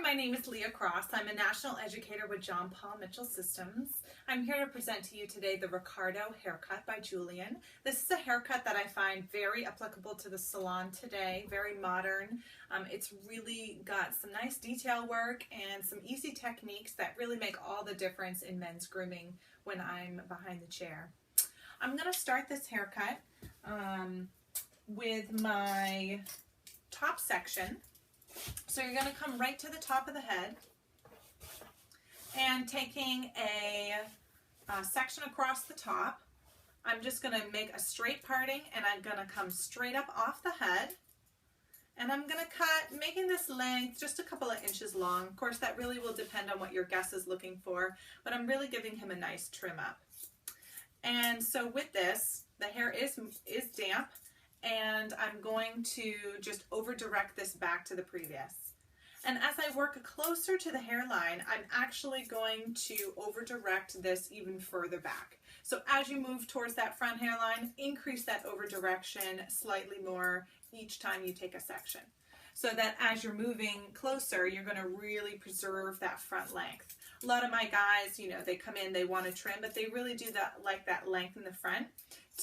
my name is Leah Cross. I'm a national educator with John Paul Mitchell Systems. I'm here to present to you today the Ricardo haircut by Julian. This is a haircut that I find very applicable to the salon today, very modern. It's really got some nice detail work and some easy techniques that really make all the difference in men's grooming when I'm behind the chair. I'm going to start this haircut with my top section. So you're going to come right to the top of the head and taking a section across the top. I'm just going to make a straight parting and I'm going to come straight up off the head. And I'm going to cut, making this length just a couple of inches long. Of course, that really will depend on what your guest is looking for, but I'm really giving him a nice trim up. And so with this, the hair is damp, and I'm going to just over direct this back to the previous. And as I work closer to the hairline, I'm actually going to over direct this even further back. So as you move towards that front hairline, increase that over direction slightly more each time you take a section. So that as you're moving closer, you're going to really preserve that front length. A lot of my guys, you know, they come in, they want to trim, but they really do that, like that length in the front,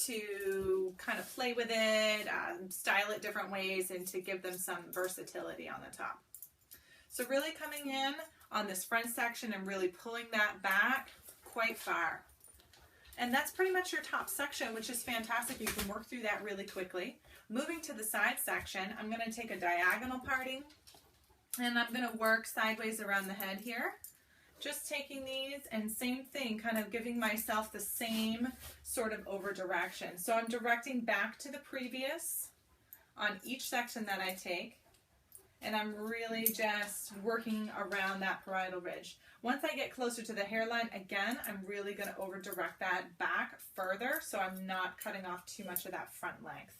to kind of play with it, style it different ways, and to give them some versatility on the top. So really coming in on this front section and really pulling that back quite far. And that's pretty much your top section, which is fantastic. You can work through that really quickly. Moving to the side section, I'm going to take a diagonal parting, and I'm going to work sideways around the head here. Just taking these and same thing, kind of giving myself the same sort of over direction. So I'm directing back to the previous on each section that I take, and I'm really just working around that parietal ridge. Once I get closer to the hairline, again, I'm really going to over direct that back further so I'm not cutting off too much of that front length.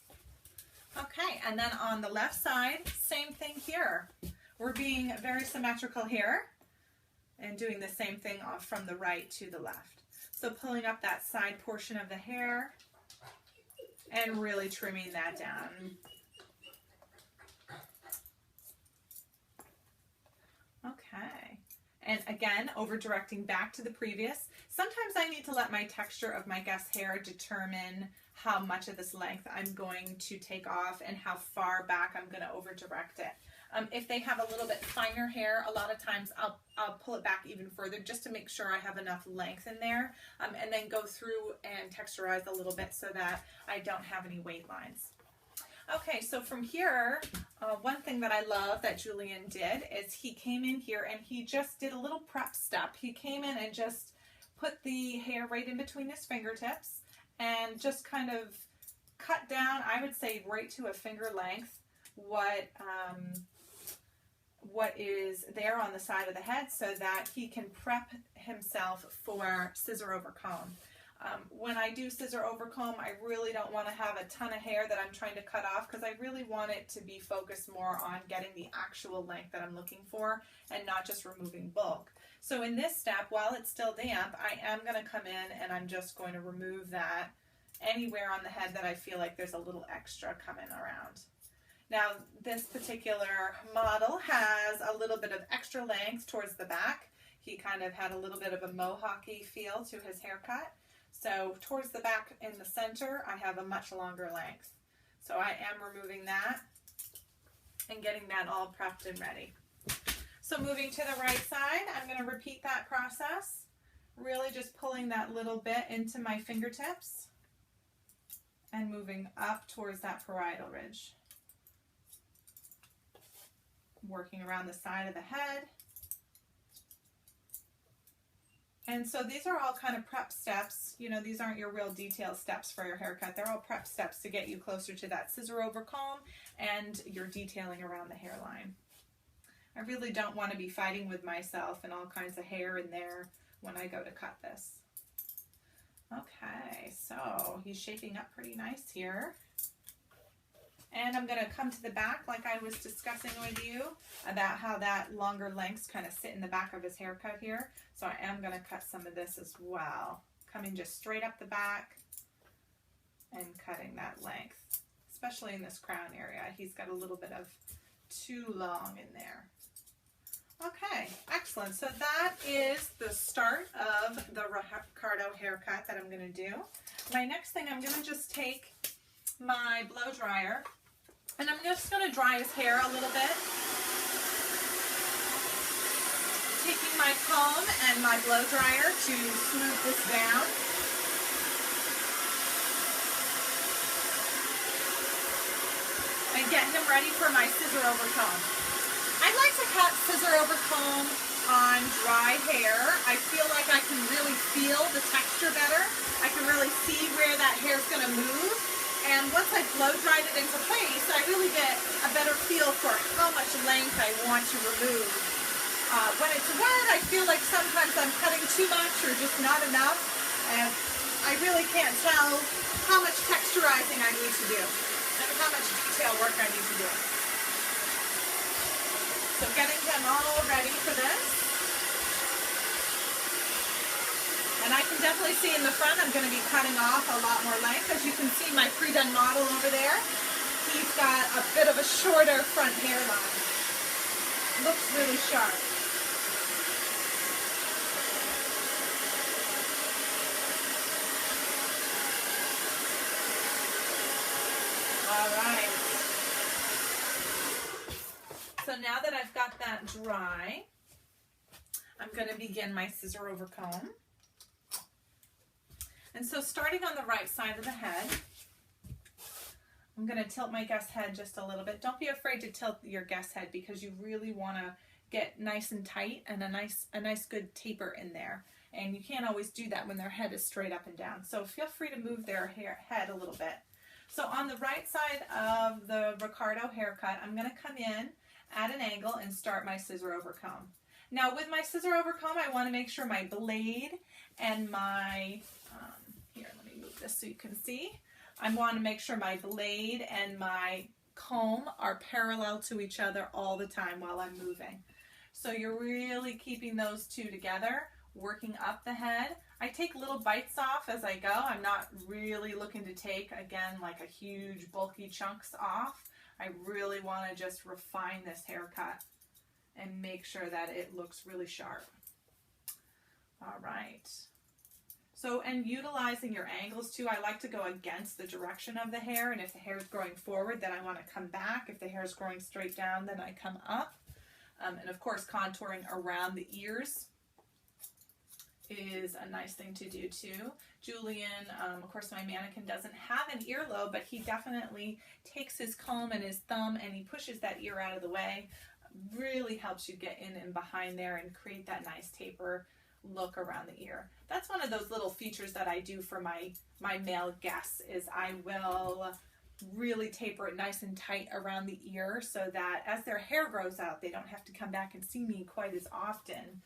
Okay, and then on the left side, same thing here. We're being very symmetrical here and doing the same thing off from the right to the left. So pulling up that side portion of the hair and really trimming that down. Okay. And again, over directing back to the previous. Sometimes I need to let my texture of my guest's hair determine how much of this length I'm going to take off and how far back I'm going to over direct it. If they have a little bit finer hair, a lot of times I'll pull it back even further just to make sure I have enough length in there, and then go through and texturize a little bit so that I don't have any weight lines. Okay, so from here, one thing that I love that Julian did is he came in here and he just did a little prep step. He came in and just put the hair right in between his fingertips and just kind of cut down, I would say right to a finger length, what is there on the side of the head so that he can prep himself for scissor over comb. When I do scissor over comb, I really don't want to have a ton of hair that I'm trying to cut off because I really want it to be focused more on getting the actual length that I'm looking for and not just removing bulk. So in this step, while it's still damp, I am going to come in and I'm just going to remove that anywhere on the head that I feel like there's a little extra coming around. Now, this particular model has a little bit of extra length towards the back. He kind of had a little bit of a mohawky feel to his haircut. So towards the back in the center, I have a much longer length. So I am removing that and getting that all prepped and ready. So moving to the right side, I'm going to repeat that process. Really just pulling that little bit into my fingertips and moving up towards that parietal ridge. Working around the side of the head. And so these are all kind of prep steps. You know, these aren't your real detailed steps for your haircut. They're all prep steps to get you closer to that scissor over comb and your detailing around the hairline. I really don't want to be fighting with myself and all kinds of hair in there when I go to cut this. Okay, so he's shaping up pretty nice here. And I'm going to come to the back like I was discussing with you about how that longer lengths kind of sit in the back of his haircut here. So I am going to cut some of this as well. Coming just straight up the back and cutting that length, especially in this crown area. He's got a little bit of too long in there. Okay, excellent. So that is the start of the Ricardo haircut that I'm going to do. My next thing, I'm going to just take my blow dryer and I'm just going to dry his hair a little bit. Taking my comb and my blow dryer to smooth this down. And getting him ready for my scissor over comb. I like to cut scissor over comb on dry hair. I feel like I can really feel the texture better. I can really see where that hair's going to move. And once I blow dried it into place, I really get a better feel for how much length I want to remove. When it's wet, I feel like sometimes I'm cutting too much or just not enough. And I really can't tell how much texturizing I need to do and how much detail work I need to do. So getting him all ready for this. And I can definitely see in the front I'm going to be cutting off a lot more length. As you can see my pre-done model over there, he's got a bit of a shorter front hairline. Looks really sharp. All right. So now that I've got that dry, I'm going to begin my scissor over comb. And so starting on the right side of the head, I'm going to tilt my guest head just a little bit. Don't be afraid to tilt your guest head because you really want to get nice and tight and a nice good taper in there. And you can't always do that when their head is straight up and down. So feel free to move their head a little bit. So on the right side of the Ricardo haircut, I'm going to come in at an angle and start my scissor over comb. Now with my scissor over comb, I want to make sure my blade and my, here, let me move this so you can see. I want to make sure my blade and my comb are parallel to each other all the time while I'm moving. So you're really keeping those two together, working up the head. I take little bites off as I go. I'm not really looking to take, again, like a huge bulky chunks off. I really want to just refine this haircut and make sure that it looks really sharp. All right. So, and utilizing your angles too, I like to go against the direction of the hair, and if the hair is growing forward, then I want to come back. If the hair is growing straight down, then I come up. And of course, contouring around the ears is a nice thing to do too. Julian, of course my mannequin doesn't have an earlobe, but he definitely takes his comb and his thumb and he pushes that ear out of the way. Really helps you get in and behind there and create that nice taper look around the ear. That's one of those little features that I do for my male guests, is I will really taper it nice and tight around the ear so that as their hair grows out, they don't have to come back and see me quite as often.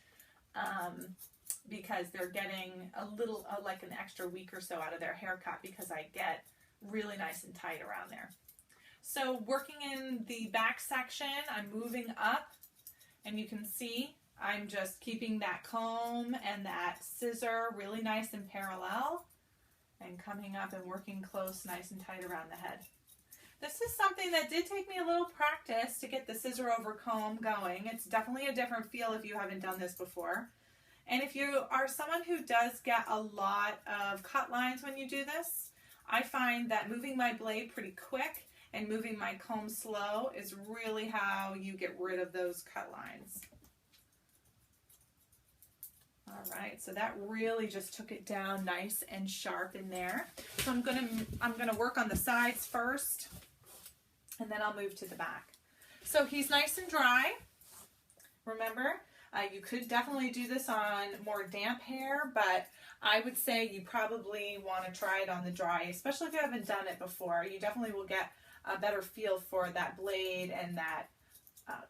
Because they're getting a little, like an extra week or so out of their haircut because I get really nice and tight around there. So working in the back section, I'm moving up and you can see I'm just keeping that comb and that scissor really nice and parallel and coming up and working close, nice and tight around the head. This is something that did take me a little practice to get the scissor over comb going. It's definitely a different feel if you haven't done this before. And if you are someone who does get a lot of cut lines when you do this, I find that moving my blade pretty quick and moving my comb slow is really how you get rid of those cut lines. All right, so that really just took it down nice and sharp in there. So I'm gonna work on the sides first, and then I'll move to the back. So he's nice and dry. Remember, you could definitely do this on more damp hair, but I would say you probably want to try it on the dry, especially if you haven't done it before. You definitely will get a better feel for that blade and that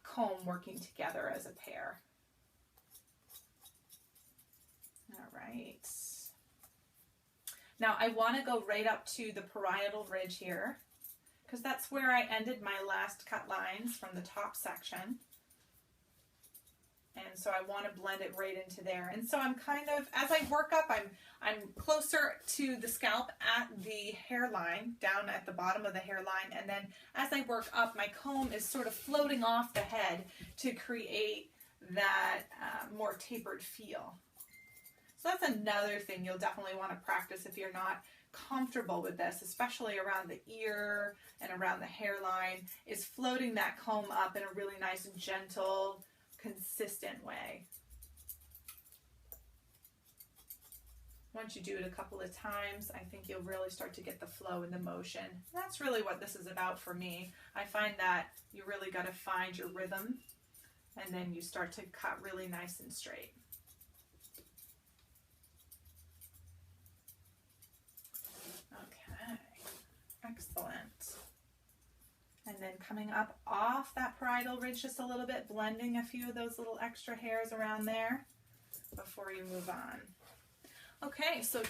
comb working together as a pair. All right. Now I want to go right up to the parietal ridge here because that's where I ended my last cut lines from the top section. And so I want to blend it right into there. And so I'm kind of, as I work up, I'm closer to the scalp at the hairline, down at the bottom of the hairline. And then as I work up, my comb is sort of floating off the head to create that more tapered feel. So that's another thing you'll definitely want to practice if you're not comfortable with this, especially around the ear and around the hairline, is floating that comb up in a really nice, gentle, consistent way. Once you do it a couple of times, I think you'll really start to get the flow and the motion. That's really what this is about for me. I find that you really got to find your rhythm, and then you start to cut really nice and straight. Okay, excellent. And then coming up off that parietal ridge just a little bit, blending a few of those little extra hairs around there before you move on. Okay, so